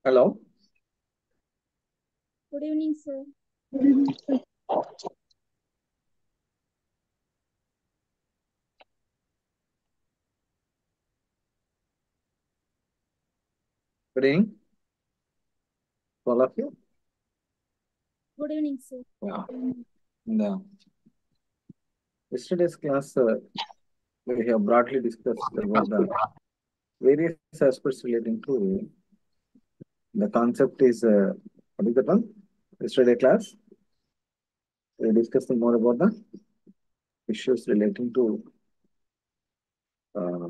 Hello. Good evening, sir. Good evening, all of you. Good evening, sir. Yeah. In the yesterday's class, we have broadly discussed about the various aspects relating to the concept is what is that one? Yesterday class, we discussed more about the issues relating to uh,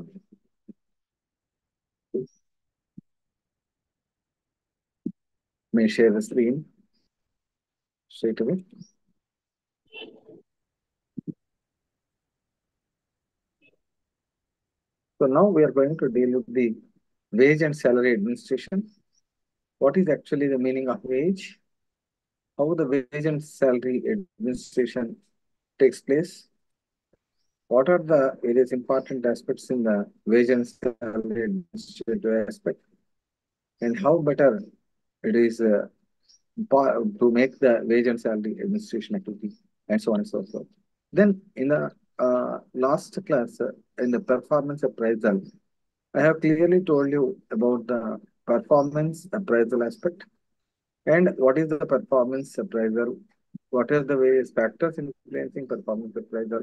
may share the screen straight away. So now we are going to deal with the wage and salary administration. What is actually the meaning of wage? How the wage and salary administration takes place? What are the various important aspects in the wage and salary administrative aspect, and how better it is to make the wage and salary administration activity, and so on and so forth. Then, in the last class, in the performance appraisal, I have clearly told you about the performance appraisal aspect and what is the performance appraisal, what are the various factors influencing performance appraisal,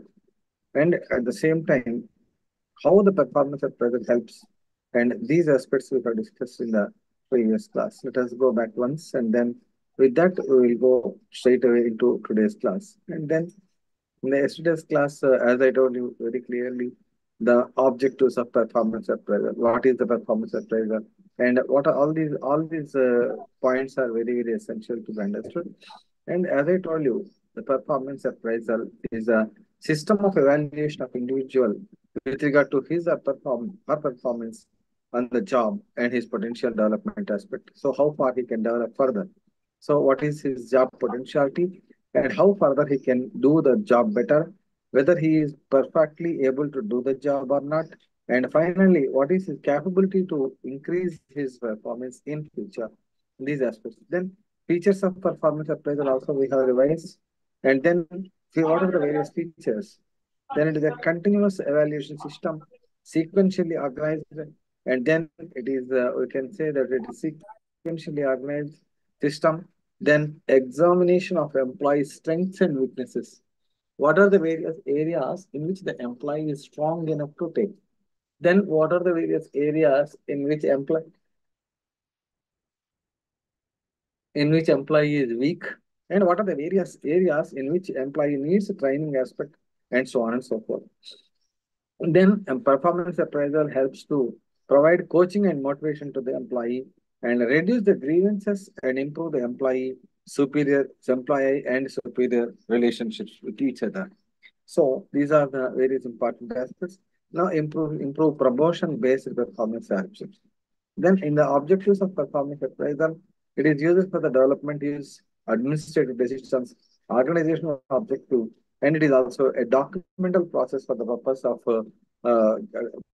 and at the same time, how the performance appraisal helps. And these aspects we have discussed in the previous class. Let us go back once, and then with that, we will go straight away into today's class. And then in the yesterday's class, as I told you very clearly, the objectives of performance appraisal. What is the performance appraisal? And what are all these points are very, very essential to be understood. And as I told you, the performance appraisal is a system of evaluation of individual with regard to his or her performance on the job and his potential development aspect. So how far he can develop further. So what is his job potentiality and how further he can do the job better, whether he is perfectly able to do the job or not. And finally, what is his capability to increase his performance in future? These aspects. Then features of performance appraisal also we have revised. And then what are the various features? Then it is a continuous evaluation system, sequentially organized, and then it is we can say that it is sequentially organized system. Then examination of employee strengths and weaknesses. What are the various areas in which the employee is strong enough to take? Then what are the various areas in which employee is weak, and what are the various areas in which employee needs training aspect, and so on and so forth. And then performance appraisal helps to provide coaching and motivation to the employee and reduce the grievances and improve the employee and superior relationships with each other. So these are the various important aspects. Now improve promotion based performance actions. Then in the objectives of performance appraisal, it is used for the development use, administrative decisions, organizational objective, and it is also a documental process for the purpose of uh,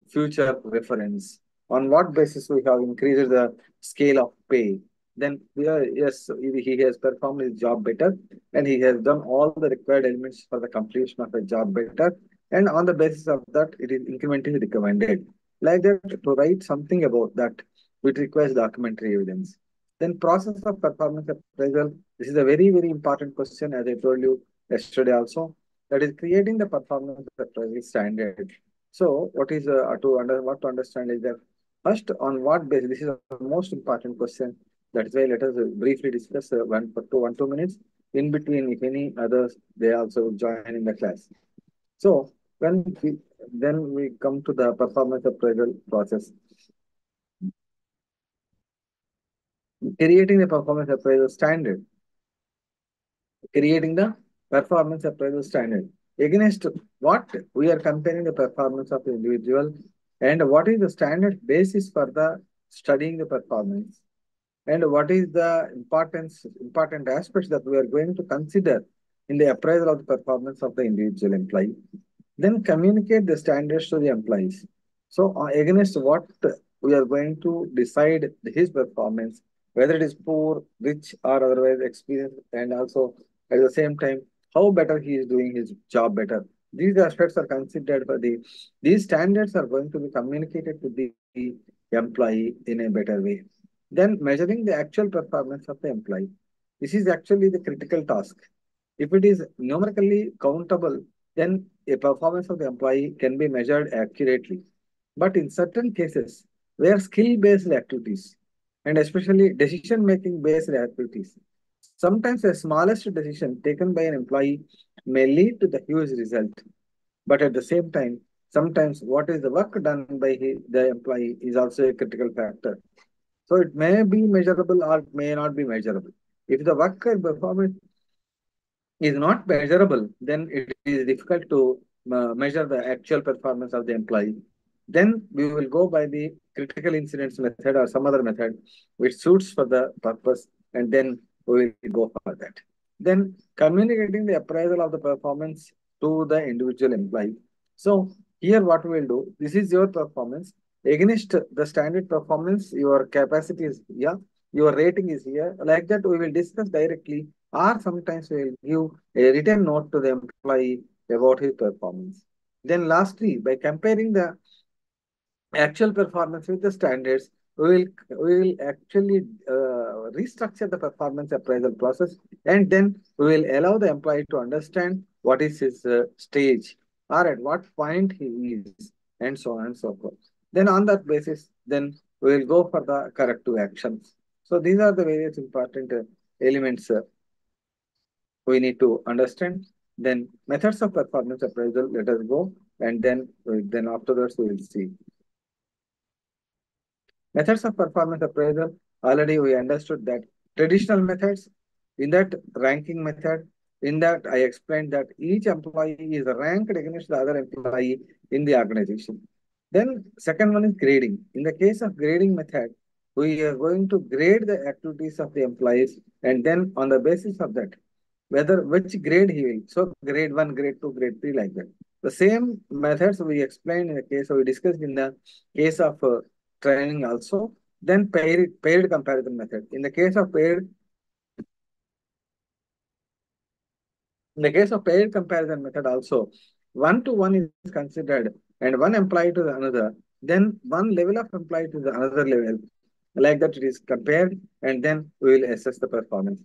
future reference. On what basis we have increased the scale of pay? Then yes, he has performed his job better, and he has done all the required elements for the completion of a job better. And on the basis of that, it is incrementally recommended. Like that, to write something about that, which requires documentary evidence. Then process of performance appraisal. This is a very, very important question, as I told you yesterday also. That is creating the performance appraisal standard. So, what to understand is that first, on what basis? This is the most important question. That is why let us briefly discuss one, 2 minutes. In between, if any others, they also join in the class. So, then we come to the performance appraisal process. Creating the performance appraisal standard. Creating the performance appraisal standard. Against what we are comparing the performance of the individual and what is the standard basis for the studying the performance and what is the important aspects that we are going to consider in the appraisal of the performance of the individual employee. Then communicate the standards to the employees. So against what we are going to decide his performance whether it is poor, rich, or otherwise experienced, and also at the same time, how better he is doing his job better. These aspects are considered for these standards are going to be communicated to the employee in a better way. Then measuring the actual performance of the employee. This is actually the critical task. If it is numerically countable, then a performance of the employee can be measured accurately. But in certain cases, where skill-based activities and especially decision-making based activities, sometimes the smallest decision taken by an employee may lead to the huge result. But at the same time, sometimes what is the work done by the employee is also a critical factor. So it may be measurable or it may not be measurable. If the work performance is not measurable, then it is difficult to measure the actual performance of the employee. Then we will go by the critical incidents method or some other method which suits for the purpose, and then we will go for that. Then communicating the appraisal of the performance to the individual employee. So here what we will do, this is your performance against the standard performance, your capacity is here, your rating is here. Like that, we will discuss directly, or sometimes we will give a written note to the employee about his performance. Then lastly, by comparing the actual performance with the standards, we will actually restructure the performance appraisal process, and then we will allow the employee to understand what is his stage or at what point he is, and so on and so forth. Then on that basis, then we will go for the corrective actions. So these are the various important elements we need to understand. Then methods of performance appraisal, let us go, and then afterwards we will see. Methods of performance appraisal, already we understood that traditional methods, in that ranking method, in that I explained that each employee is ranked against the other employee in the organization. Then second one is grading. In the case of grading method, we are going to grade the activities of the employees, and then on the basis of that, whether which grade he will. So grade 1, grade 2, grade 3, like that. The same methods we explained in the case, we discussed in the case of training also. Then paired comparison method. In the case of paired comparison method also, one to one is considered and one employee to the another, then one level of employee to the another level. Like that, it is compared, and then we will assess the performance.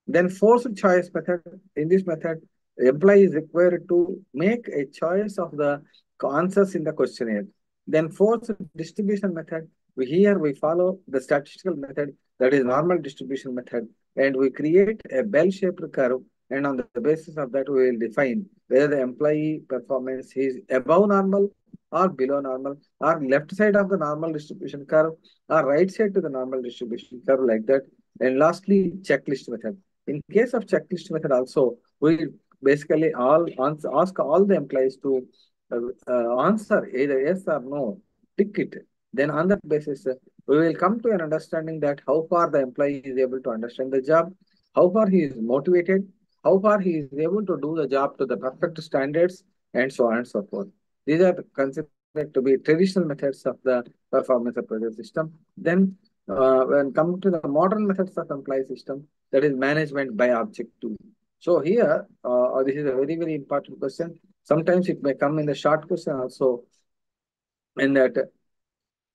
Then forced choice method. In this method, the employee is required to make a choice of the answers in the questionnaire. Then forced distribution method. Here we follow the statistical method, that is normal distribution method, and we create a bell-shaped curve, and on the basis of that, we will define whether the employee performance is above normal or below normal, or left side of the normal distribution curve, or right side to the normal distribution curve, like that. And lastly, checklist method. In case of checklist method also, we basically ask all the employees to answer either yes or no, tick it. Then on that basis, we will come to an understanding that how far the employee is able to understand the job, how far he is motivated, how far he is able to do the job to the perfect standards, and so on and so forth. These are considered to be traditional methods of the performance appraisal system. Then, when come to the modern methods of employee system, that is management by objective. So here, this is a very, very important question. Sometimes it may come in the short question also, in that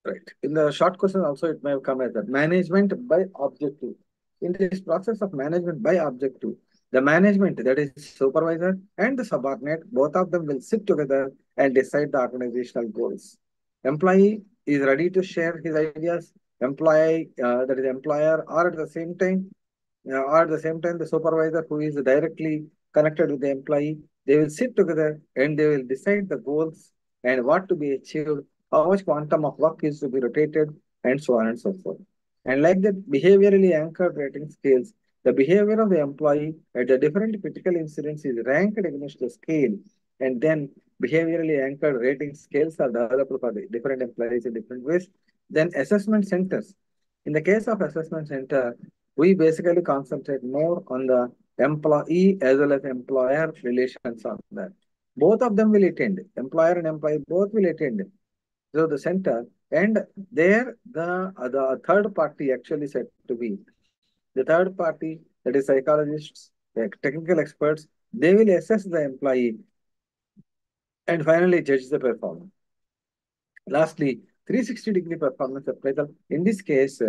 right. In the short question also, it may come as that management by objective. In this process of management by objective, the management, that is supervisor and the subordinate, both of them will sit together and decide the organizational goals. Employee is ready to share his ideas. Employee, that is employer, or at the same time, the supervisor who is directly connected with the employee, they will sit together and they will decide the goals and what to be achieved, how much quantum of work is to be rotated, and so on and so forth. And like that, behaviorally anchored rating scales, the behavior of the employee at the different critical incidents is ranked against the scale, and then behaviorally anchored rating scales are developed for the different employees in different ways. Then assessment centers. In the case of assessment center, we basically concentrate more on the employee as well as employer relations on that. Both of them will attend. Employer and employee both will attend. So the center, And there the third party actually said to be the third party, that is psychologists, technical experts, they will assess the employee and finally judge the performance. Lastly, 360-degree performance appraisal. In this case,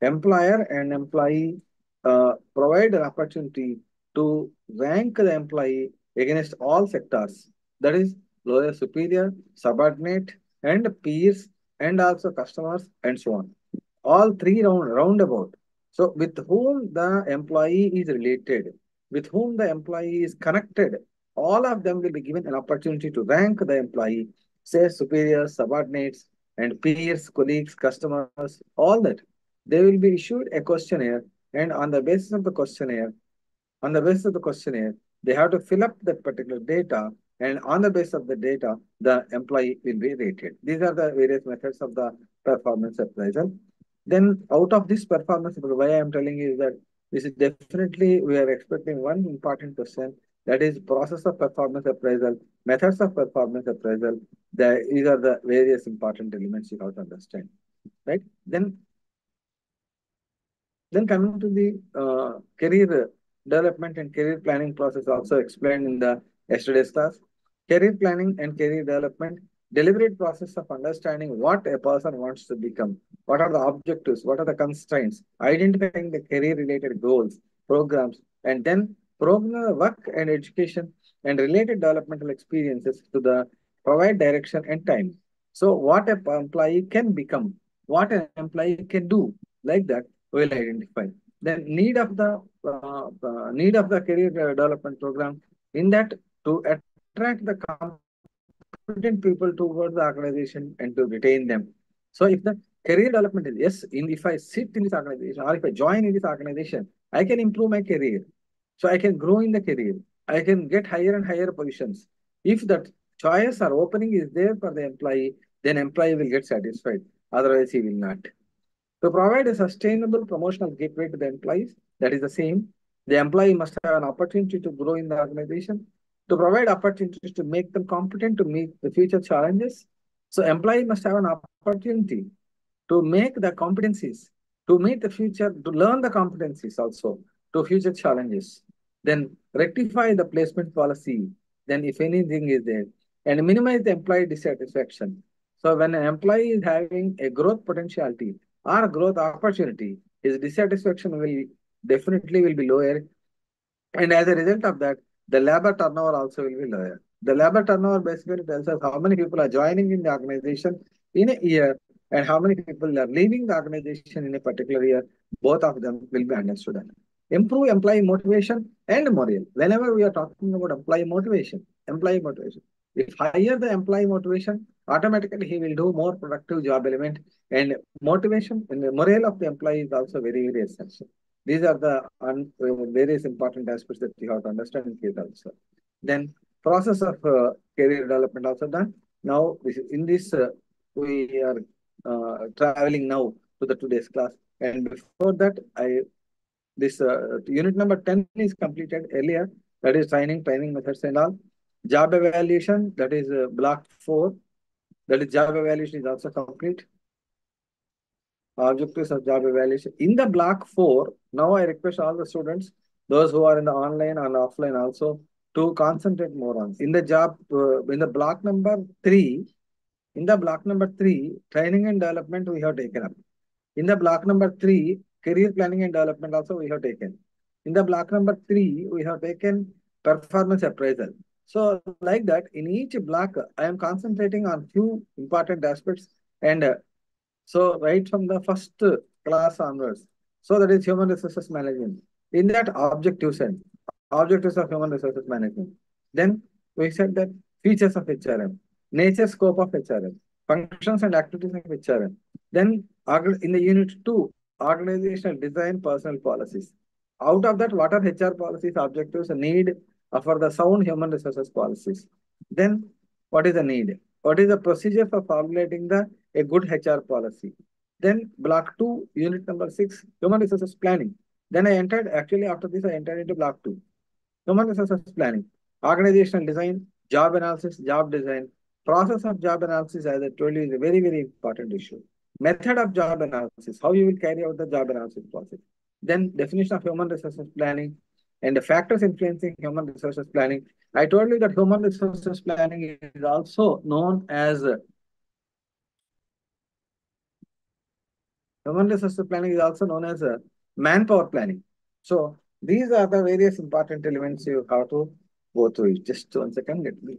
employer and employee provide an opportunity to rank the employee against all sectors. That is, lower, superior, subordinate, and peers, and also customers, and so on. All three roundabout. So, with whom the employee is related, with whom the employee is connected, all of them will be given an opportunity to rank the employee, say superiors, subordinates, and peers, colleagues, customers, all that. They will be issued a questionnaire, and on the basis of the questionnaire, they have to fill up that particular data, and on the basis of the data, the employee will be rated. These are the various methods of the performance appraisal. Then, out of this performance appraisal, why I am telling you is that this is definitely we are expecting one important question, that is process of performance appraisal, methods of performance appraisal. These are the various important elements you have to understand, right? Then coming to the career development and career planning process also explained in the yesterday's class. Career planning and career development, deliberate process of understanding what a person wants to become, what are the objectives, what are the constraints, identifying the career related goals, programs, and then program work and education and related developmental experiences to the provide direction and time. So what a employee can become, what an employee can do, like that will identify. Then need of the career development program, in that to attract the competent people towards the organization and to retain them. So if the career development is yes, if I sit in this organization or if I join in this organization, I can improve my career. So I can grow in the career. I can get higher and higher positions. If that choice or opening is there for the employee, then employee will get satisfied. Otherwise, he will not. To provide a sustainable promotional gateway to the employees, that is the same. The employee must have an opportunity to grow in the organization, to provide opportunities to make them competent to meet the future challenges. So employee must have an opportunity to make the competencies, to meet the future, to learn the competencies also, to future challenges. Then rectify the placement policy, then if anything is there, and minimize the employee dissatisfaction. So when an employee is having a growth potentiality or growth opportunity, his dissatisfaction will definitely will be lower, and as a result of that, the labor turnover also will be lower. The labor turnover basically tells us how many people are joining in the organization in a year and how many people are leaving the organization in a particular year. Both of them will be understood. Improve employee motivation and morale. Whenever we are talking about employee motivation. If higher the employee motivation, automatically he will do more productive job element, and motivation and the morale of the employee is also very, very essential. These are the various important aspects that you have to understand in case also. Then process of career development also done. Now in this we are traveling now to the today's class, and before that this unit number 10 is completed earlier. That is training methods and all. Job evaluation, that is block 4. That is job evaluation is also complete. Objectives of job evaluation. In the block 4, now I request all the students, those who are in the online and offline also, to concentrate more on. In the in the block number 3, training and development we have taken up. In the block number 3, career planning and development also we have taken. In the block number 3, we have taken performance appraisal. So like that, in each block, I am concentrating on few important aspects, and so right from the first class onwards. So that is human resources management. In that objectives of human resources management. Then we said that features of HRM, nature scope of HRM, functions and activities of HRM. Then in the unit 2, organizational design, personal policies. Out of that, what are HR policies, objectives, need for the sound human resources policies. Then what is the need? What is the procedure for formulating a good HR policy? Then block 2, unit number 6, human resources planning. Then I entered, actually after this, I entered into block 2. Human resources planning, organizational design, job analysis, job design, Process of job analysis, as I told you, is a very, very important issue. Method of job analysis, how you will carry out the job analysis process. Then definition of human resources planning and the factors influencing human resources planning. I told you that human resources planning is also known as human resources planning is also known as manpower planning. So these are the various important elements you have to go through. Just 1 second, let me.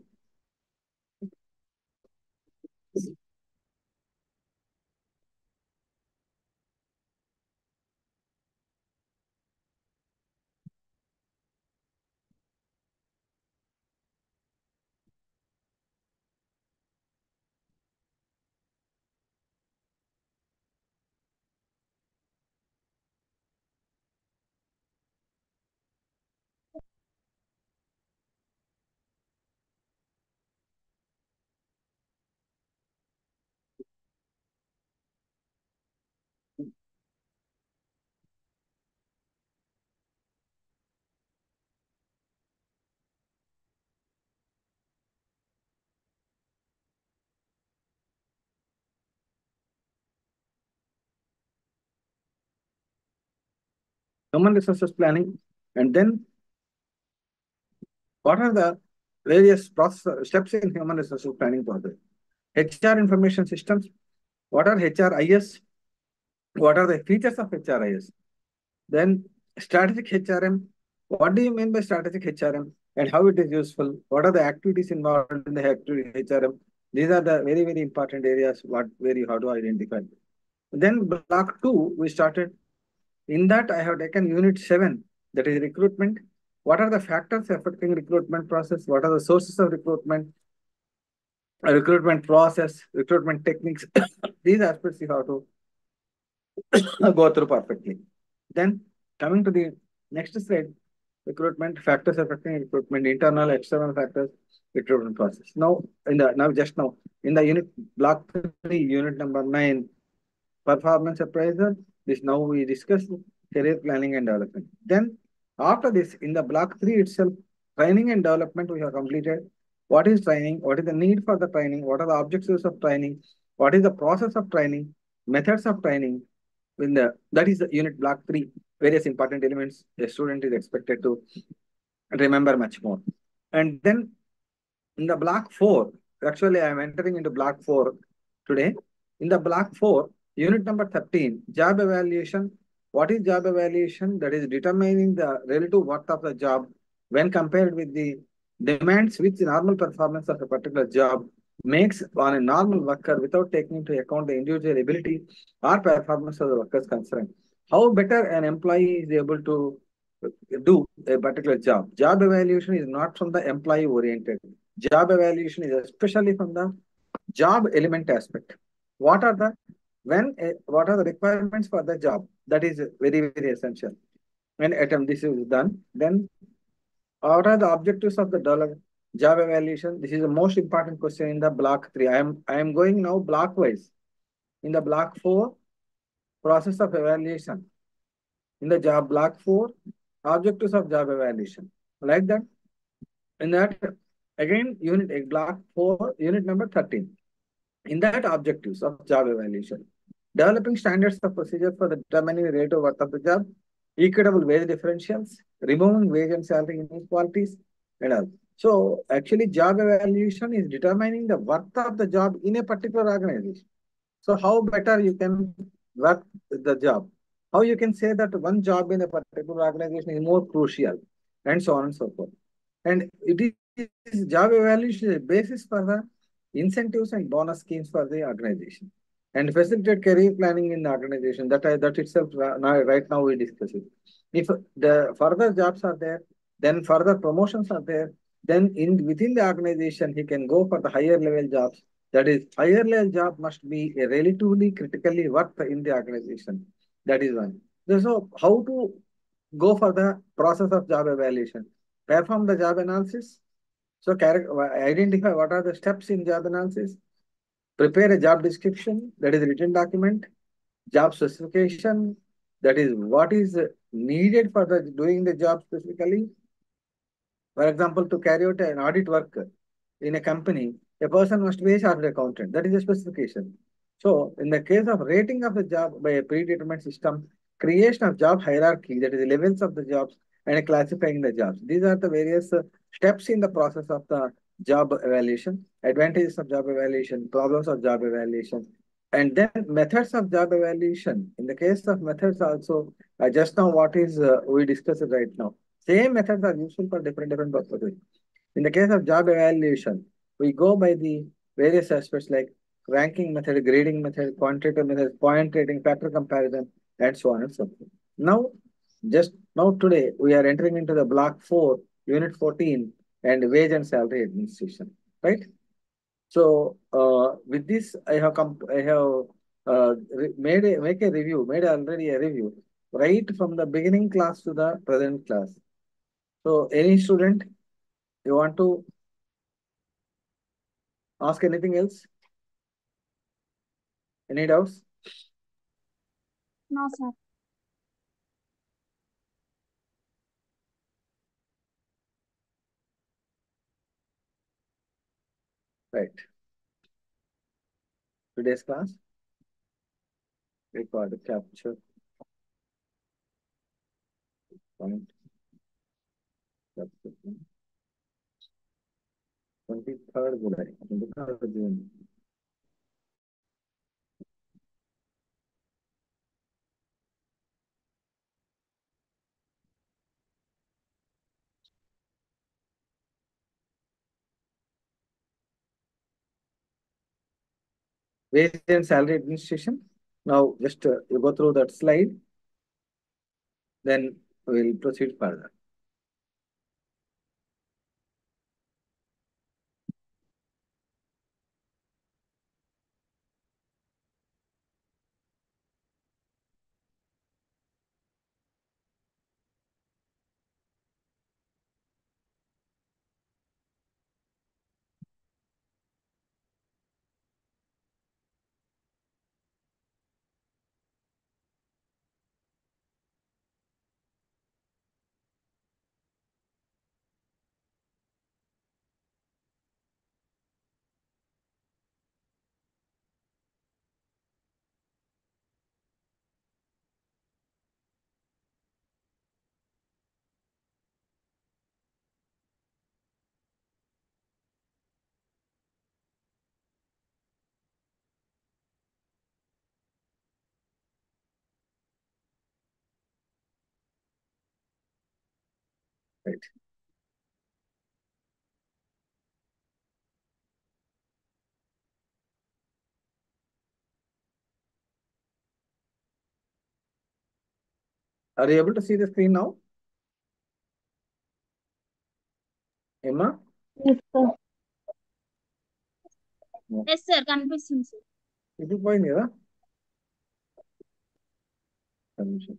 Human resources planning, and then what are the various process steps in human resources planning process? HR information systems. What are HRIS? What are the features of HRIS? Then strategic HRM. What do you mean by strategic HRM and how it is useful? What are the activities involved in the activity HRM? These are the very, very important areas where you have to identify. Then block 2, we started. In that, I have taken unit 7, that is recruitment. What are the factors affecting recruitment process? What are the sources of recruitment? Recruitment process, recruitment techniques. These aspects you have to go through perfectly. Then coming to the next slide, recruitment factors affecting recruitment, internal, external factors, recruitment process. Now, in the unit block 3, unit number 9, performance appraisal. This now we discuss career planning and development. Then after this, in the block 3 itself, training and development we have completed. What is training? What is the need for the training? What are the objectives of training? What is the process of training? Methods of training. That is the unit block 3. Various important elements a student is expected to remember much more. And then in the block 4, actually I am entering into block 4 today. In the block 4, unit number 13, job evaluation. What is job evaluation? That is determining the relative worth of the job when compared with the demands which the normal performance of a particular job makes on a normal worker without taking into account the individual ability or performance of the workers concerned. How better an employee is able to do a particular job. Job evaluation is not from the employee oriented. Job evaluation is especially from the job element aspect. What are the what are the requirements for the job? That is very, very essential. When attempt this is done, then what are the objectives of the job evaluation? This is the most important question in the block 3. I am going now block wise. In the block 4, process of evaluation. In the job block 4, objectives of job evaluation. Like that. In that, again, block 4, unit number 13. In that, objectives of job evaluation. Developing standards of procedure for determining the rate of worth of the job, equitable wage differentials, removing wage and salary inequalities, and all. So, actually, job evaluation is determining the worth of the job in a particular organization. So, how better you can work the job? How you can say that one job in a particular organization is more crucial, and so on and so forth. And it is job evaluation is a basis for the incentives and bonus schemes for the organization and facilitate career planning in the organization. That itself right now we discuss it. If the further jobs are there, then further promotions are there, then within the organization he can go for the higher level jobs. That is, higher level job must be a relatively critically worked in the organization. That is one. So how to go for the process of job evaluation? Perform the job analysis. So identify what are the steps in job analysis. Prepare a job description, that is written document. Job specification, that is what is needed for the doing the job specifically. For example, to carry out an audit work in a company, A person must be a chartered accountant. That is a specification. So, in the case of rating of the job by a predetermined system, creation of job hierarchy, that is the levels of the jobs, and classifying the jobs. These are the various steps in the process of the job evaluation, advantages of job evaluation, problems of job evaluation, and then methods of job evaluation. In the case of methods also, just now what is we discussed right now. Same methods are useful for different purposes. In the case of job evaluation, we go by the various aspects like ranking method, grading method, quantitative method, point rating, factor comparison, and so on and so forth. Now, just now today, we are entering into the block 4, unit 14, and wage and salary administration, right? So, with this, I have make a review, made already a review, right from the beginning class to the present class. So, any student, you want to ask anything else? Any doubts? No, sir. Right. Today's class, record capture point capture 23rd July, 23rd June. Wage and salary administration. Now, just you go through that slide, then we'll proceed further. Right. Are you able to see the screen now? Emma? Yes, sir. No. Yes, sir. కనిపిస్తుంది sir. ఇది పోయింది కదా? ఒక నిమిషం.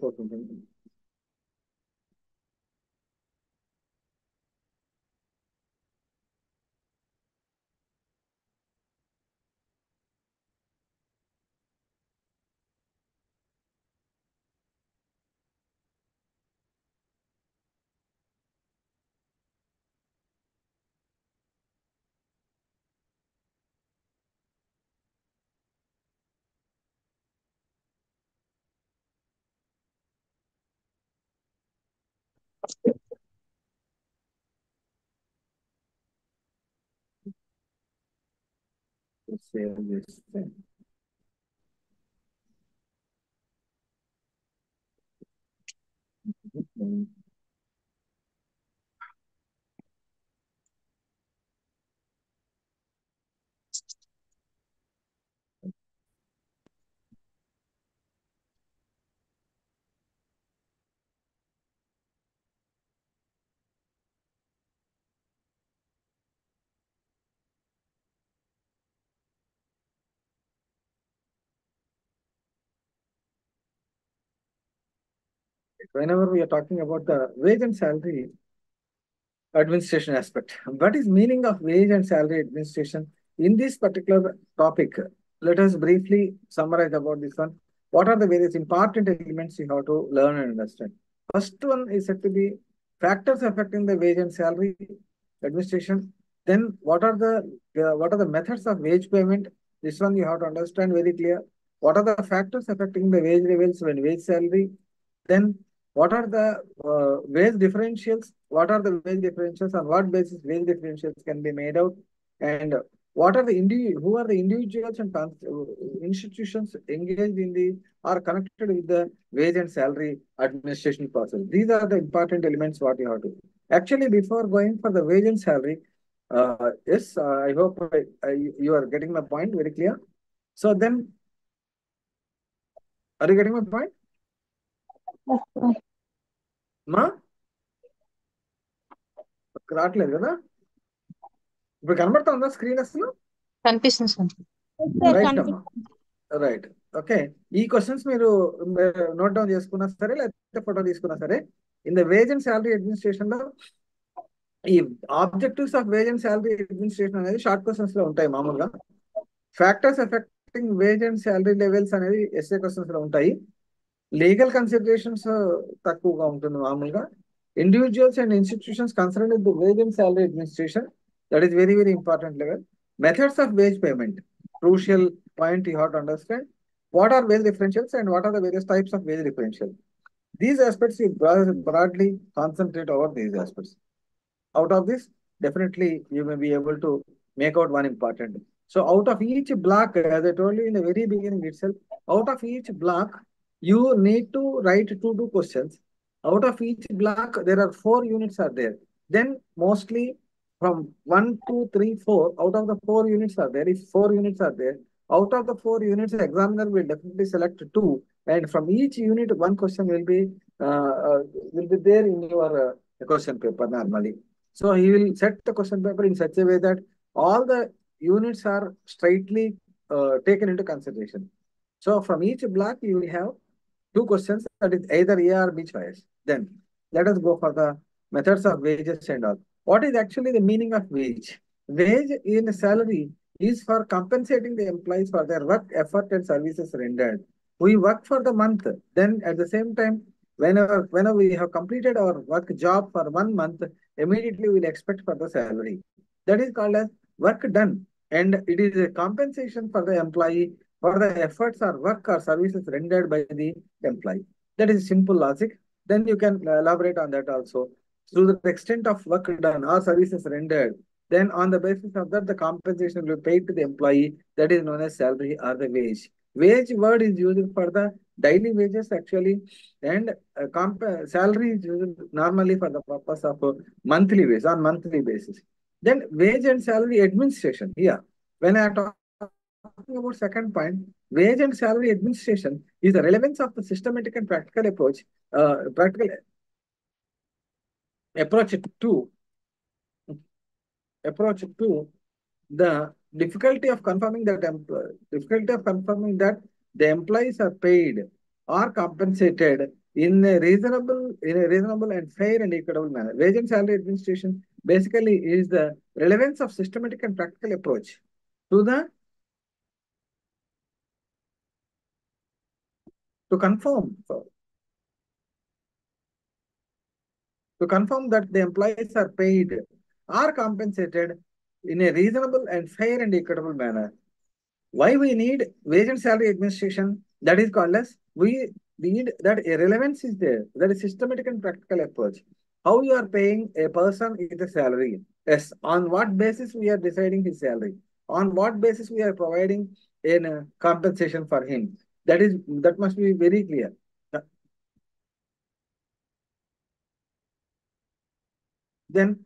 పోతుంది. Save this thing. Whenever we are talking about the wage and salary administration aspect, what is meaning of wage and salary administration in this particular topic? let us briefly summarize about this one. What are the various important elements you have to learn and understand? First one is said to be factors affecting the wage and salary administration. Then what are the methods of wage payment? This one you have to understand very clear. What are the factors affecting the wage levels when wage salary? Then what are the wage differentials? What are the wage differentials? On what basis wage differentials can be made out? And what are the who are the individuals and institutions engaged in the are connected with the wage and salary administration process? These are the important elements what you have to. Actually, before going for the wage and salary, yes, I hope you are getting my point very clear. So then, are you getting my point? Yes, sir. మా రావట్లేదు కదా ఇప్పుడు కనబడుతుందా screen అసలు కనిపిస్తుంది sir. Yes, sir. Right అమ్మా right okay ఈ questions మీరు నోట్ డౌన్ చేసుకున్నా సరే లేకపోతే ఫోటో తీసుకున్నా సరే in the wage and salary administration లో ఈ objectives of wage and salary administration అనేది షార్ట్ క్వశ్చన్స్ లో ఉంటాయి మామూలుగా factors affecting wage and salary levels అనేది ఎస్ఏ క్వశ్చన్స్ లో ఉంటాయి లీగల్ కన్సిడరేషన్స్ తక్కువగా ఉంటుంది మామూలుగా individuals and institutions concern with the wage and salary administration that is very very important level methods of wage payment crucial point you have to understand what are wage differentials and what are the various types of wage differential. These aspects you broadly concentrate over these aspects. Out of this, definitely you may be able to make out one important. So out of each block, as I told you in the very beginning itself, out of each block, you need to write two questions. Out of each block, there are 4 units are there. Then mostly from 1, 2, 3, 4, out of the 4 units are there. If 4 units are there, out of the 4 units, the examiner will definitely select 2, and from each unit, one question will be there in your question paper normally. So he will set the question paper in such a way that all the units are straightly taken into consideration. So from each block, you will have 2 questions, that is either A or B choice. Then let us go for the methods of wages and all. What is actually the meaning of wage? Wage in salary is for compensating the employees for their work, effort, and services rendered. We work for the month. Then at the same time, whenever we have completed our work job for 1 month, immediately we will expect for the salary. That is called as work done. And it is a compensation for the employee for the efforts or work or services rendered by the employee. That is simple logic. Then you can elaborate on that also. To the extent of work done or services rendered, then on the basis of that, the compensation will be paid to the employee. That is known as salary or the wage. Wage word is used for the daily wages actually, and salary is used normally for the purpose of monthly wage on monthly basis. Then wage and salary administration here. When I talk talking about second point, wage and salary administration is the relevance of the systematic and practical approach to the difficulty of confirming that the employees are paid or compensated in a reasonable and fair and equitable manner. Wage and salary administration basically is the relevance of systematic and practical approach to the to confirm that the employees are paid or compensated in a reasonable and fair and equitable manner. Why we need wage and salary administration? That is called as we need that a relevance is there. That is systematic and practical approach. How you are paying a person is a salary. Yes, on what basis we are deciding his salary? On what basis we are providing a compensation for him? That must be very clear. Then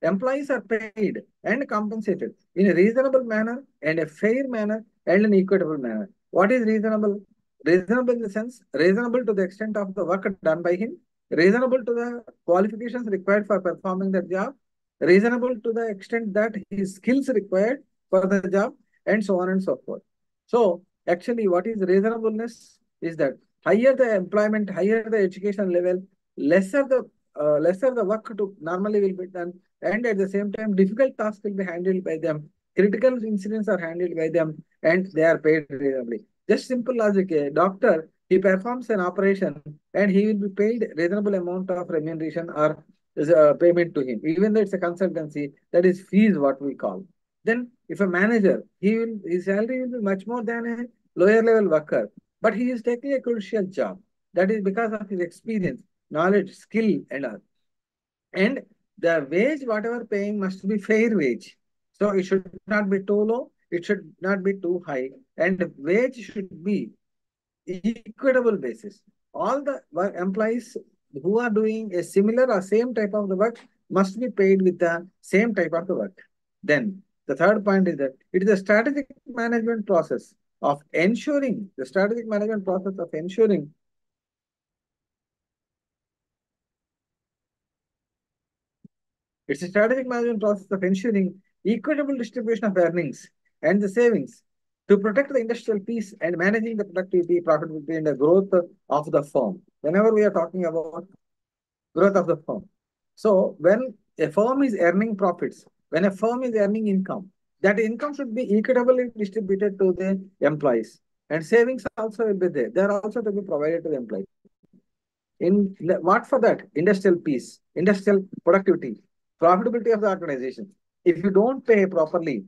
employees are paid and compensated in a reasonable manner and a fair manner and an equitable manner. What is reasonable? Reasonable in the sense, reasonable to the extent of the work done by him, reasonable to the qualifications required for performing the job, reasonable to the extent that his skills required for the job, and so on and so forth. So actually what is reasonableness is that higher the employment, higher the education level, lesser the work to normally will be done, and at the same time difficult tasks will be handled by them. Critical incidents are handled by them and they are paid reasonably. Just simple logic. A doctor, he performs an operation and he will be paid reasonable amount of remuneration or payment to him. Even though it's a consultancy, that is fees what we call. Then if a manager, his salary will be much more than a lower level worker, but he is taking a crucial job. That is because of his experience, knowledge, skill, and all. And the wage, whatever paying, must be fair wage. So it should not be too low, it should not be too high, and the wage should be equitable basis. All the employees who are doing a similar or same type of the work must be paid with the same type of the work. Then the third point is that it is a strategic management process of ensuring the strategic management process of ensuring It's a strategic management process of ensuring equitable distribution of earnings and the savings to protect the industrial peace and managing the productivity, profitability, and the growth of the firm. Whenever we are talking about growth of the firm. So when a firm is earning profits, when a firm is earning income, that income should be equitably distributed to the employees. And savings also will be there. They are also to be provided to the employees. What for that? Industrial peace, industrial productivity, profitability of the organization. If you don't pay properly,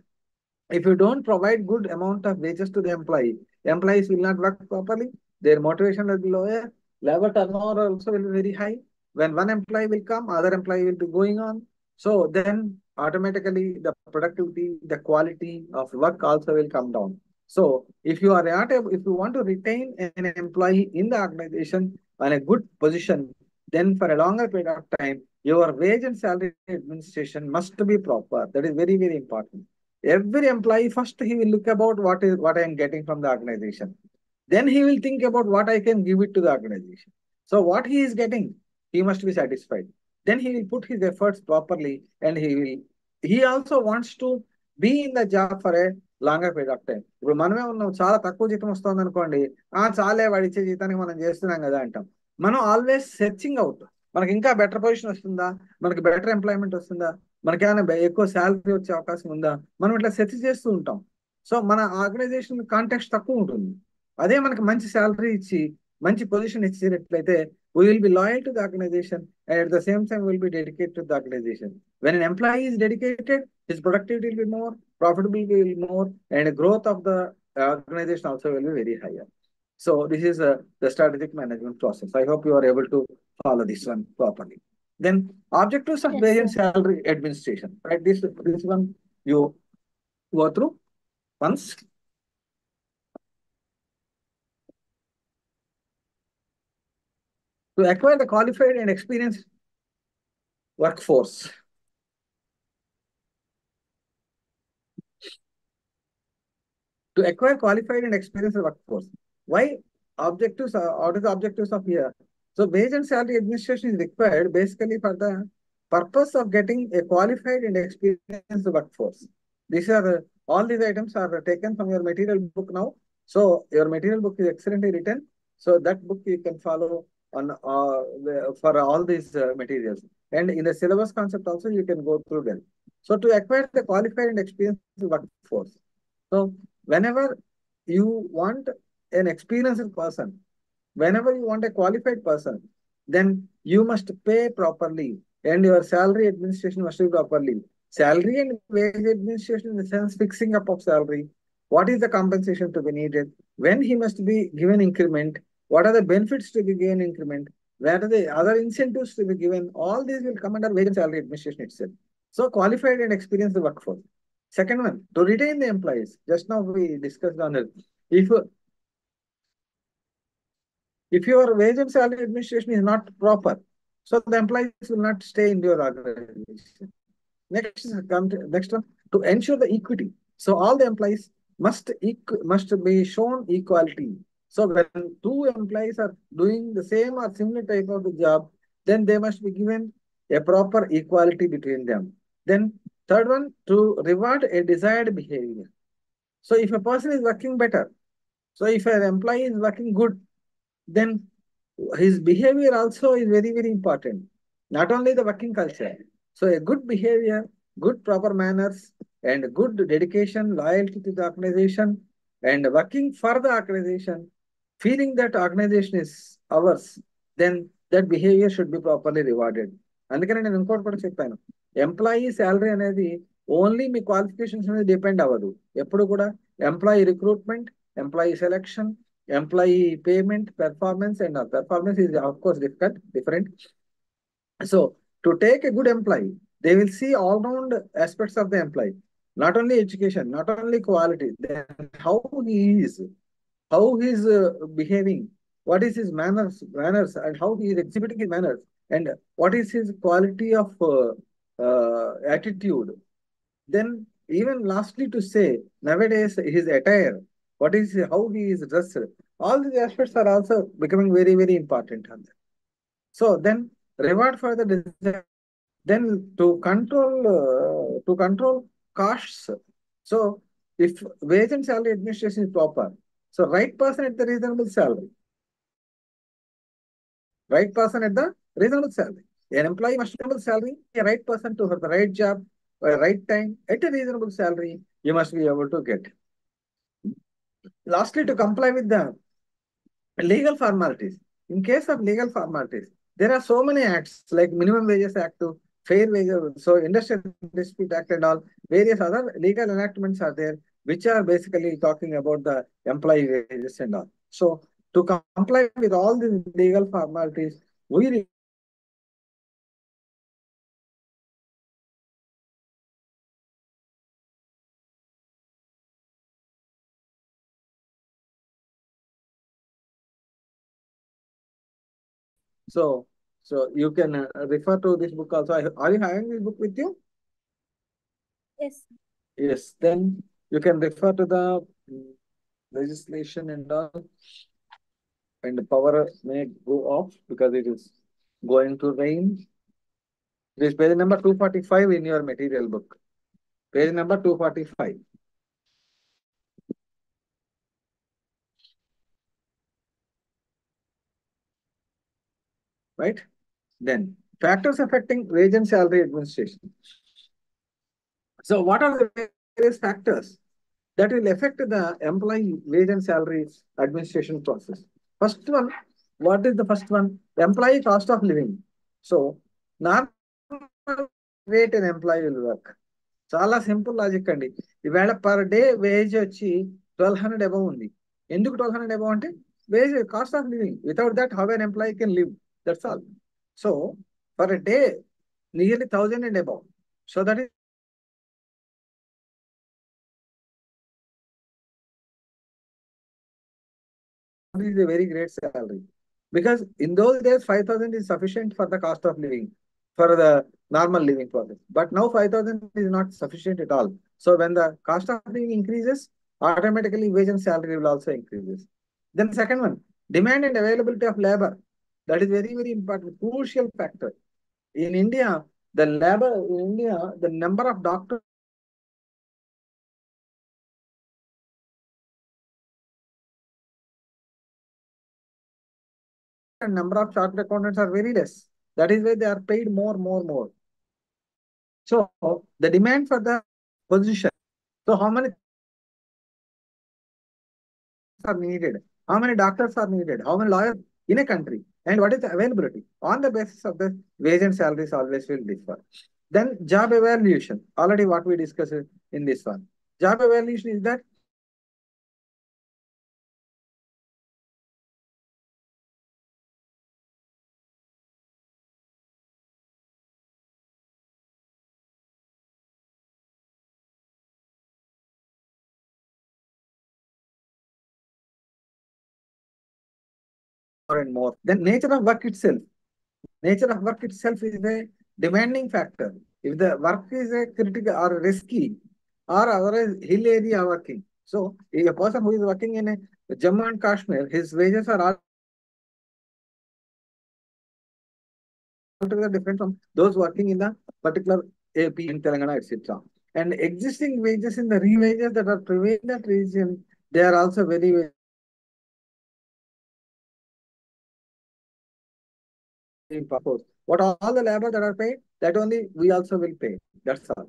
if you don't provide good amount of wages to the employee, employees will not work properly. Their motivation will be lower. Labor turnover also will be very high. When one employee will come, other employee will be going on. So then automatically the productivity, the quality of work also will come down. So if you are not able, if you want to retain an employee in the organization on a good position, then for a longer period of time, your wage and salary administration must be proper. That is very, very important. Every employee first he will look about what I am getting from the organization. Then he will think about what I can give it to the organization. So what he is getting, he must be satisfied. Then he will put his efforts properly and he also wants to be in the job for a longer period of time. ఇప్పుడు మనమే ఉన్నాం చాలా తక్కువ జీతం వస్తుంది అనుకోండి చాలే వాడు ఇచ్చే జీతానికి మనం చేస్తున్నాం కదా అంటాం. మనం ఆల్వేస్ సెర్చింగ్ అవుట్, మనకి ఇంకా బెటర్ పొజిషన్ వస్తుందా, మనకి బెటర్ ఎంప్లాయ్మెంట్ వస్తుందా, మనకేమైనా ఎక్కువ శాలరీ వచ్చే అవకాశం ఉందా, మనం ఇట్లా సెర్చ్ చేస్తూ ఉంటాం. సో మన ఆర్గనైజేషన్ కాంటాక్ట్ తక్కువ ఉంటుంది. అదే మనకి మంచి శాలరీ ఇచ్చి మంచి పొజిషన్ ఇచ్చినట్లయితే we will be loyal to the organization and at the same time we will be dedicated to the organization. When an employee is dedicated, his productivity will be more, profitability will be more, and the growth of the organization also will be very higher. So this is the strategic management process. I hope you are able to follow this one properly. Then objectives of Yes, wage and sir. salary administration. Right, this one you go through once. To acquire the qualified and experienced workforce. To acquire qualified and experienced workforce. Why objectives are, what are the objectives of here? So wage and salary administration is required basically for the purpose of getting a qualified and experienced workforce. These are all these items are taken from your material book now. So your material book is excellently written. So that book you can follow on for all these materials. And in the syllabus concept also you can go through them. So to acquire the qualified and experienced workforce. So whenever you want an experienced person, whenever you want a qualified person, then you must pay properly and your salary administration must be properly. Salary and wage administration in the sense fixing up of salary, what is the compensation to be needed, when he must be given increment, what are the benefits to be given increment, where are the other incentives to be given, all these will come under wage and salary administration itself. So qualified and experienced workforce. Second one, to retain the employees. Just now we discussed on it. If if your wage and salary administration is not proper, so the employees will not stay in your organization. Next one, to ensure the equity. So all the employees must be shown equality. So when two employees are doing the same or similar type of the job, then they must be given a proper equality between them. Then third one, to reward a desired behavior. So if a person is working better, so if an employee is working good, then his behavior also is very, very important. Not only the working culture. So a good behavior, good proper manners, and good dedication, loyalty to the organization, and working for the organization, feeling that organization is ours, then that behavior should be properly rewarded. అందుకని నేను ఇంకోటి కూడా చెప్పాను, employee salary అనేది only మీ qualifications మీద depend అవ్వదు. ఎప్పుడు కూడా employee recruitment, employee selection, employee payment, performance, and all. Performance is of course different. So to take a good employee, they will see all round aspects of the employee, not only education, not only quality, then how he is, how he is behaving, what is his manners, and how he is exhibiting his manners, and what is his quality of attitude. Then even lastly to say, nowadays his attire, what is how he is dressed, all these aspects are also becoming very, very important on that. So then reward for the design, then to control costs. So if wage and salary administration is proper, so right person at the reasonable salary, right person at the reasonable salary. An employee must have reasonable salary, a right person to the right job, right time, at a reasonable salary, you must be able to get. Lastly, to comply with the legal formalities. In case of legal formalities, there are so many acts like Minimum Wages Act, Fair Wages, so Industrial Dispute Act and all, various other legal enactments are there, which are basically talking about the employee wages and all. So to comply with all these legal formalities, we so you can refer to this book also. Are you having this book with you? Yes. Yes, then you can refer to the legislation and all, and the power may go off because it is going to rain. It is page number 245 in your material book. Page number 245. Right? Then factors affecting wage and salary administration. So what are the various factors that will affect the employee wage and salary administration process? First one, what is the first one? Employee cost of living. So normal rate an employee will work. చాలా simple logic అండి. ఈవేళ per day veg వచ్చి 1200 above ఉంది. ఎందుకు 1200 above అంటే wage cost of living. Without that how an employee can live, that's all. So for day nearly 1000 and above. So that is a very great salary, because in those days 5000 is sufficient for the cost of living, for the normal living process. But now 5000 is not sufficient at all. So when the cost of living increases, automatically wage and salary will also increases. Then second one, demand and availability of labor. That is very, very important, crucial factor. In India, the number of doctors and number of chartered accountants are very less. That is why they are paid more. So the demand for the position. So how many are needed? How many doctors are needed? How many lawyers in a country? And what is the availability? On the basis of the wage and salaries always will differ. Then job evaluation. Already what we discussed in this one. Job evaluation is that more and more. Then nature of work itself. Nature of work itself is a demanding factor. If the work is a critical or risky or otherwise hill area working. So a person who is working in a Jammu and Kashmir, his wages are altogether different from those working in the particular AP in Telangana, etc. And existing wages in the wages that are prevailing in that region, they are also very, very important. What all the labor that are paid, that only we also will pay. That's all.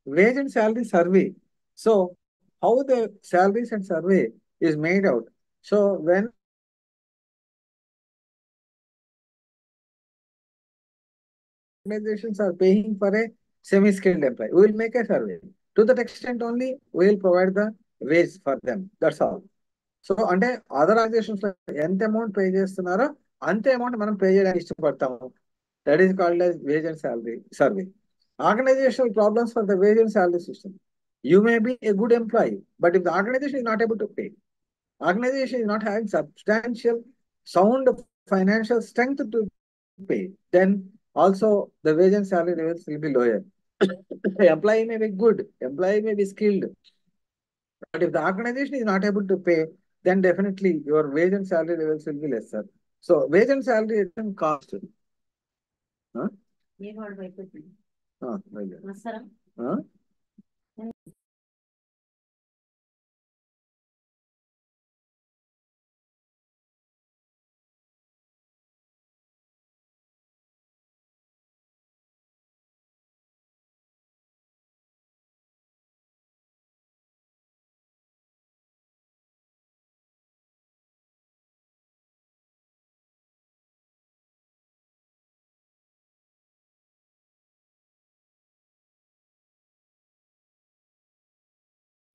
wage and salary survey. So how the salaries and survey is made out. So when organizations are paying for a semi-skilled employee, we will make a survey. To that extent only, we will provide the wage for them. That's all. So అంటే other organisations లో ఎంత amount pay చేస్తున్నారో అంతే amount మనం pay చేయడానికి ఇష్టపడతాము. That is called as wage and salary survey. Organizational problems for the wage and salary system. You may be a good employee, but if the organization is not able to pay, organization is not having substantial sound financial strength to pay, then also the wage and salary levels will be lower. Employee may be good, employee may be skilled, but if the organization is not able to pay, then definitely your wage and salary levels will be lesser. So wage and salary cost. Huh? Huh?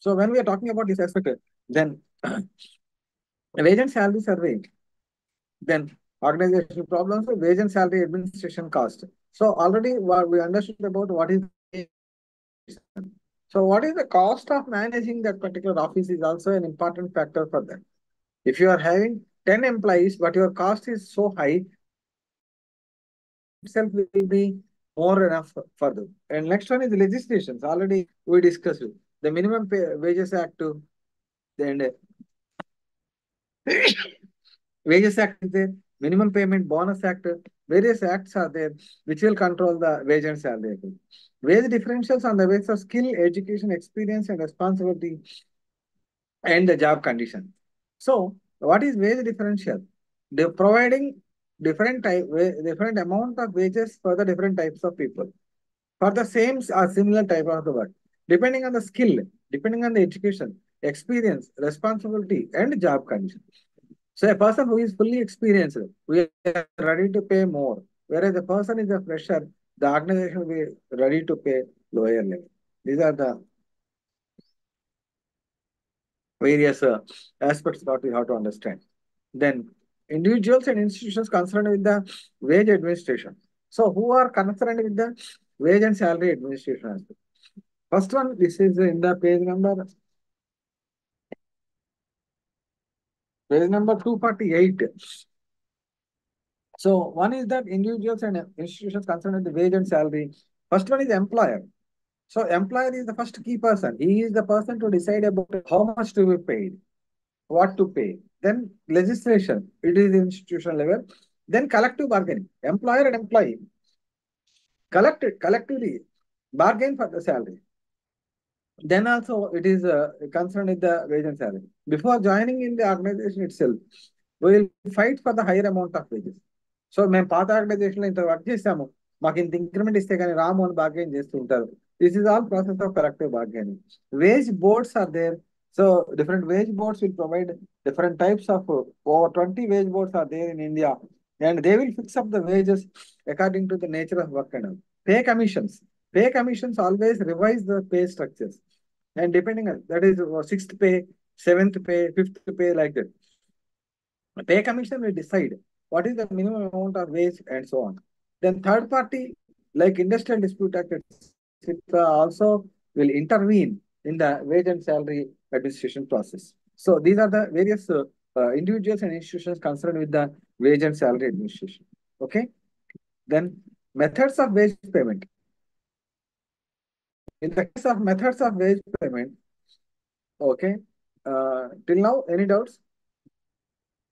So when we are talking about this aspect, then wage and salary survey, then organizational problems, wage and salary administration cost. So already we understood about what is. So what is the cost of managing that particular office is also an important factor for them. If you are having 10 employees, but your cost is so high, itself will be more enough for them. And next one is legislations. Already we discussed it. The Minimum Wages Act, and Wages Act is there, Minimum Payment Bonus Act, various acts are there which will control the wage and salary. Wage differentials on the basis of skill, education, experience, and responsibility, and the job condition. So, what is wage differential? They're providing different amount of wages for the different types of people for the same or similar type of the work, depending on the skill, depending on the education, experience, responsibility, and job condition. So a person who is fully experienced, we are ready to pay more. Whereas the person is a fresher, the organization will be ready to pay lower level. These are the various aspects that we have to understand. Then individuals and institutions concerned with the wage administration. So who are concerned with the wage and salary administration aspect? First one, this is in the page number 248. So one is that individuals and institutions concerned with the wage and salary. First one is employer. So employer is the first key person. He is the person to decide about how much to be paid, what to pay. Then legislation, it is institutional level. Then collective bargaining. Employer and employee collectively bargain for the salary. Then also it is concerned with the wage and salary. Before joining in the organization itself, we will fight for the higher amount of wages. So మేము పాత organisation లో ఇంత work చేసాము, మాకు ఇంత increment ఇస్తే కానీ రాము అని బార్గెన్ చేస్తుంటారు. This is all process of collective bargaining. Wage boards are there. So different wage boards will provide different types of over 20 wage boards are there in India, and they will fix up the wages according to the nature of work and all. Pay commissions. Pay commissions always revise the pay structures. And depending on that is sixth pay, seventh pay, fifth pay, like that. The pay commission will decide what is the minimum amount of wage and so on. Then third party, like Industrial Dispute Act, etc., also will intervene in the wage and salary administration process. So these are the various individuals and institutions concerned with the wage and salary administration. Okay. Then methods of wage payment. In the case of methods of wage payment, okay. Till now, any doubts?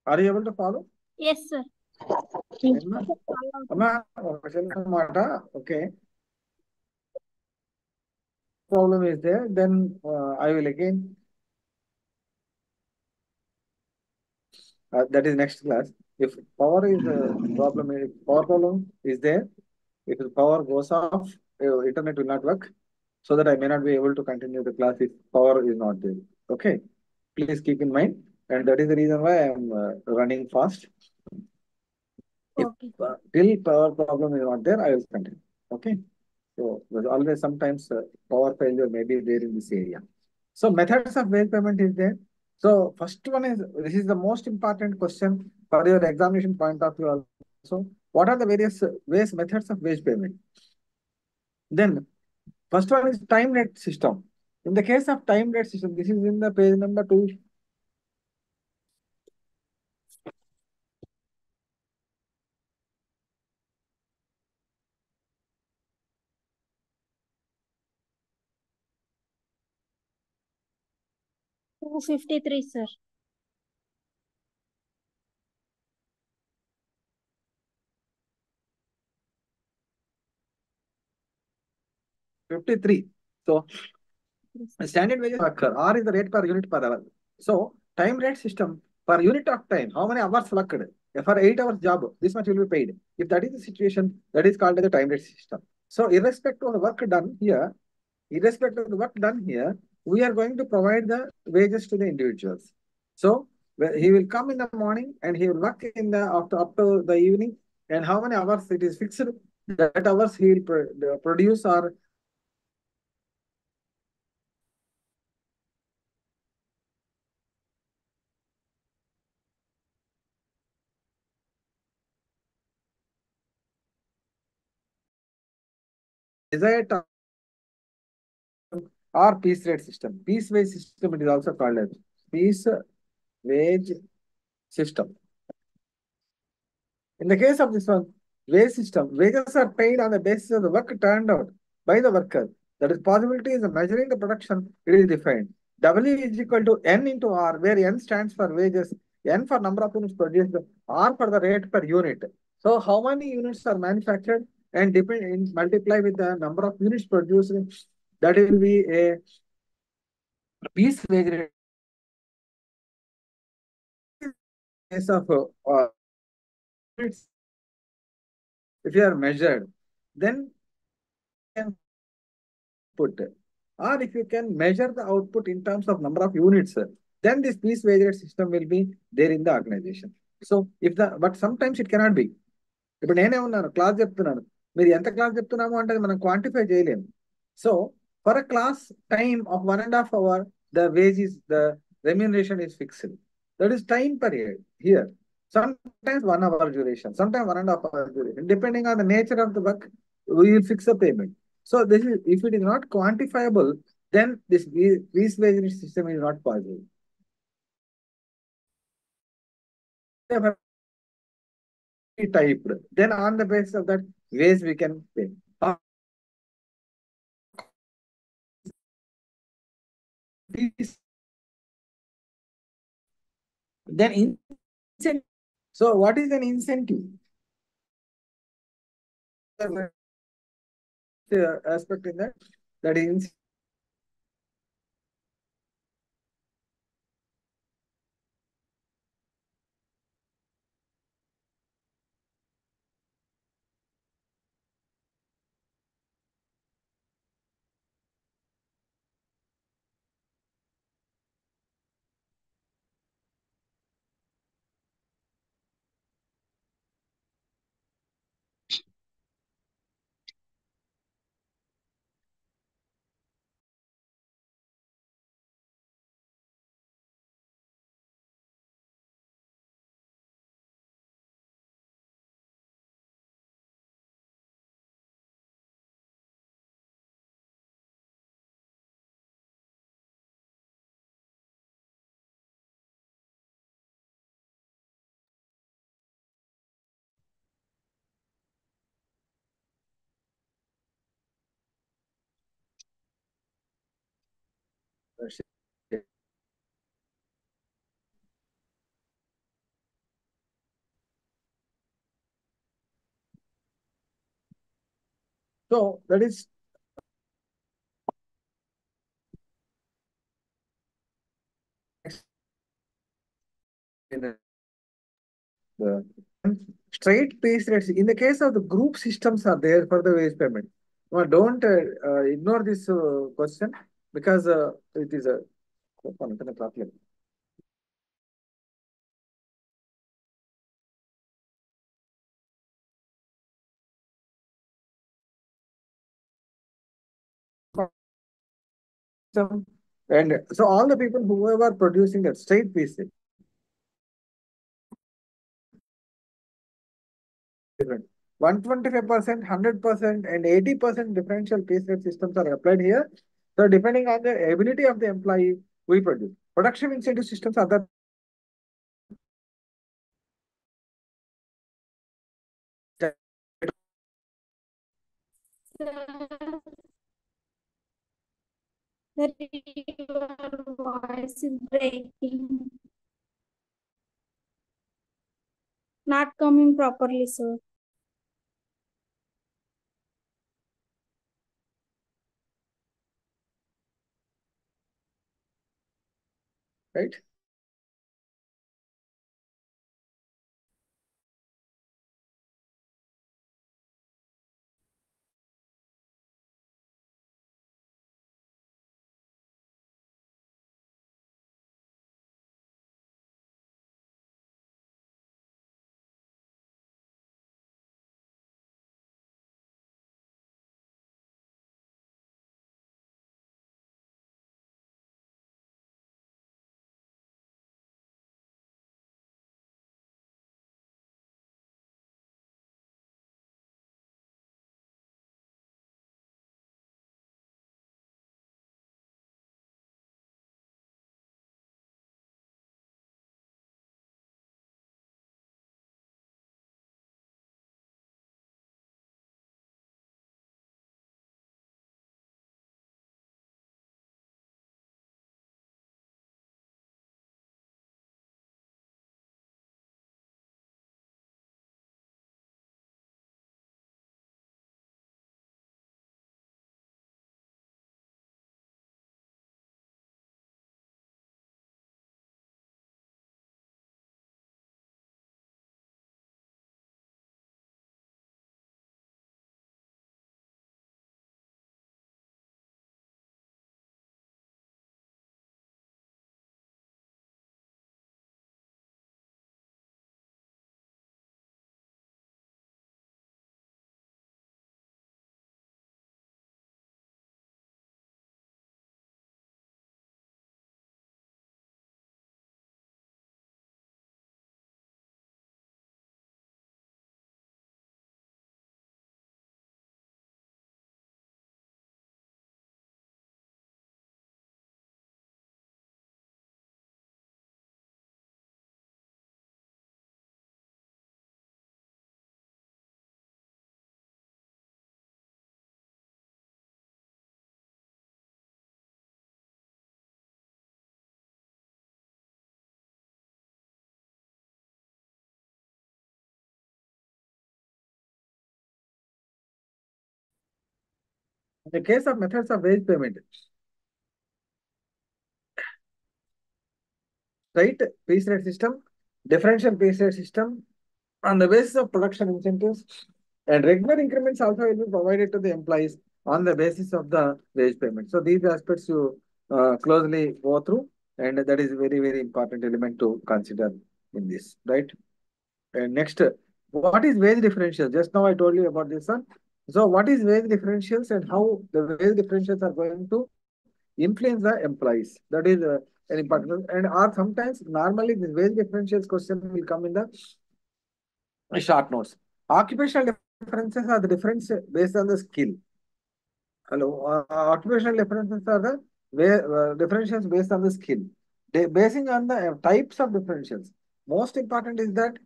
Are you able to follow? Yes, sir. అమ్మా ఒక చిన్న మాట. Okay, problem is there, then I will again that is next class. If power is problem, if power problem is there, if the power goes off, internet will not work. so that I may not be able to continue the class if power is not there. Okay, please keep in mind, and that is the reason why I am running fast. If Okay. till power problem is not there, I will continue. Okay. So there's always sometimes power failure may be there in this area. So methods of wage payment is there. So first one is this is the most important question for your examination point of view also. What are the various ways methods of wage payment? Then first one is time rate system. In the case of time rate system, this is in the page number 253, sir. 53. So standard wages per occur. R is the rate per unit per hour. So time rate system per unit of time, how many hours worked? For 8 hours job, this much will be paid. If that is the situation, that is called as the time rate system. So irrespective of the work done here, irrespective of the work done here, we are going to provide the wages to the individuals. So he will come in the morning and he will work in the after up to the evening, and how many hours it is fixed, that hours he will produce or desired or piece rate system. Piece wage system it is also called as piece wage system. In the case of this one, wage system, wages are paid on the basis of the work turned out by the worker. That is possibility is measuring the production, it is defined. W is equal to N into R, where N stands for wages, N for number of units produced, R for the rate per unit. So how many units are manufactured and depend multiply with the number of units produced, that will be a piece wage rate. Case of units, if you are measured, then can put, or if you can measure the output in terms of number of units, then this piece wage rate system will be there in the organization. So if the but sometimes it cannot be. ఇప్పుడు నేనే ఉన్నాను class చెప్తున్నాను, మీరు ఎంత class చెప్తున్నామో అంటే మనం quantify చేయలేము. So for a class time of 1.5 hour, the wage is the remuneration is fixed. That is time period here. Sometimes 1 hour duration, sometimes 1.5 hour duration. Depending on the nature of the work, we will fix the payment. So this is if it is not quantifiable, then this piece wage rate system is not possible. Typed, then on the basis of that wage we can pay. Then incentive. So what is an incentive? The aspect in that, that is so that is the straight piece rates. In the case of the group systems are there for the wage payment. Don't ignore this question because it is a problem. And so all the people who are producing a straight piece, different. 125%, 100%, and 80% differential piece rate systems are applied here. So depending on the ability of the employee, we produce. Production incentive systems are the Sir, your voice is breaking. Not coming properly, sir. right. In the case of methods of wage payment, right? Piece rate system, differential piece rate system on the basis of production incentives, and regular increments also will be provided to the employees on the basis of the wage payment. So these aspects you closely go through, and that is very, very important element to consider in this, right? And next, what is wage differential? Just now I told you about this one. So what is wage differentials and how the wage differentials are going to influence the employees? That is an important. And or sometimes normally the wage differentials question will come in the short notes. Occupational differences are the difference based on the skill. Hello, occupational differences are the differentials based on the skill. They basing on the types of differentials. Most important is that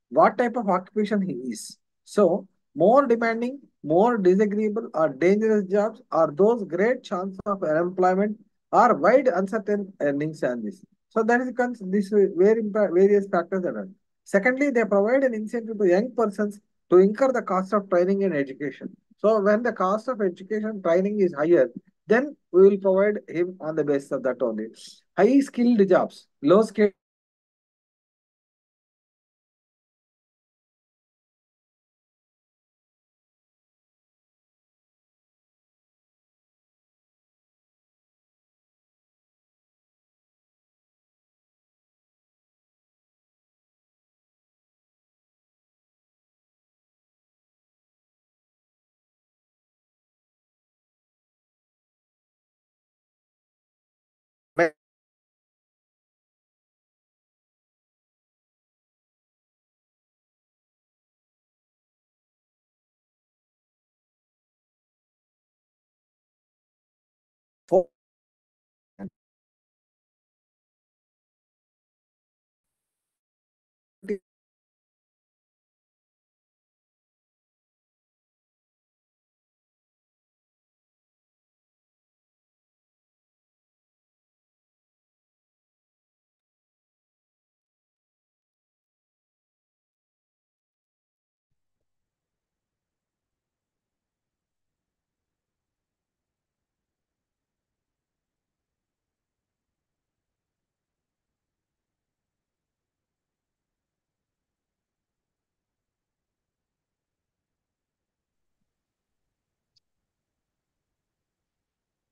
what type of occupation he is. So, more demanding, more disagreeable or dangerous jobs are those great chance of unemployment or wide uncertain earnings and this. So that is this various factors that are. Secondly, they provide an incentive to young persons to incur the cost of training and education. So when the cost of education training is higher, then we will provide him on the basis of that only. High skilled jobs, low skilled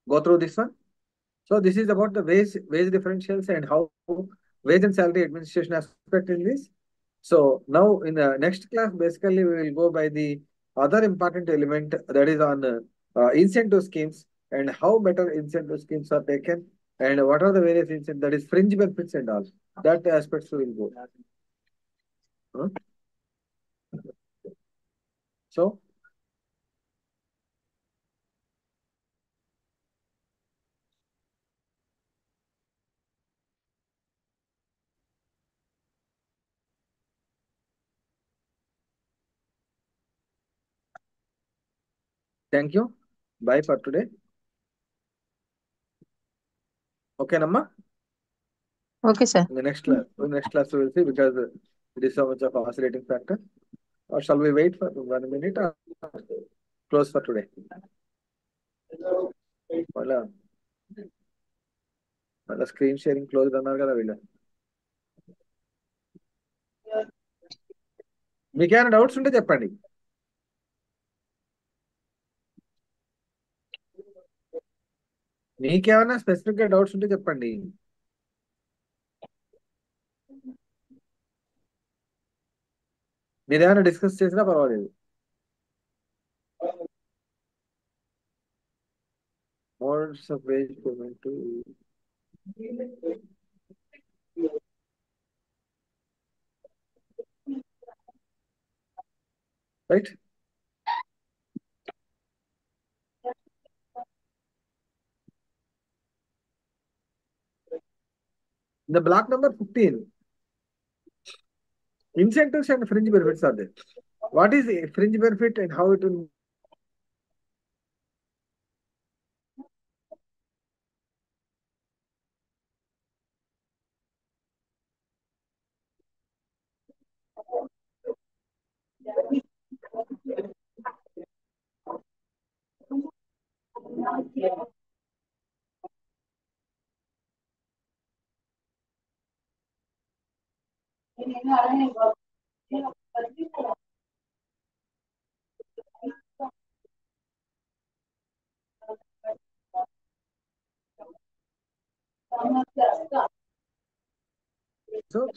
go through this one. So this is about the wage differentials and how wage and salary administration aspect in this. So now in the next class, basically we will go by the other important element, that is on incentive schemes and how better incentive schemes are taken and what are the various incentives, that is fringe benefits and all. That aspects we will go. Huh? So thank you. Bye for today. Okay, Namma. Okay, sir. In the next class we will see, because it is so much of oscillating factor. Or shall we wait for 1 minute or close for today? మళ్ళా మళ్ళా screen sharing close అన్నారు కదా వీళ్ళు. మీకేమైనా doubts ఉంటే చెప్పండి. మీకేమైనా specific గా డౌట్స్ ఉంటే చెప్పండి. మీరు ఏమైనా డిస్కస్ చేసినా పర్వాలేదు. Modes of wage payment, right. The block number 15, incentives and fringe benefits are there. What is a fringe benefit and how it will? So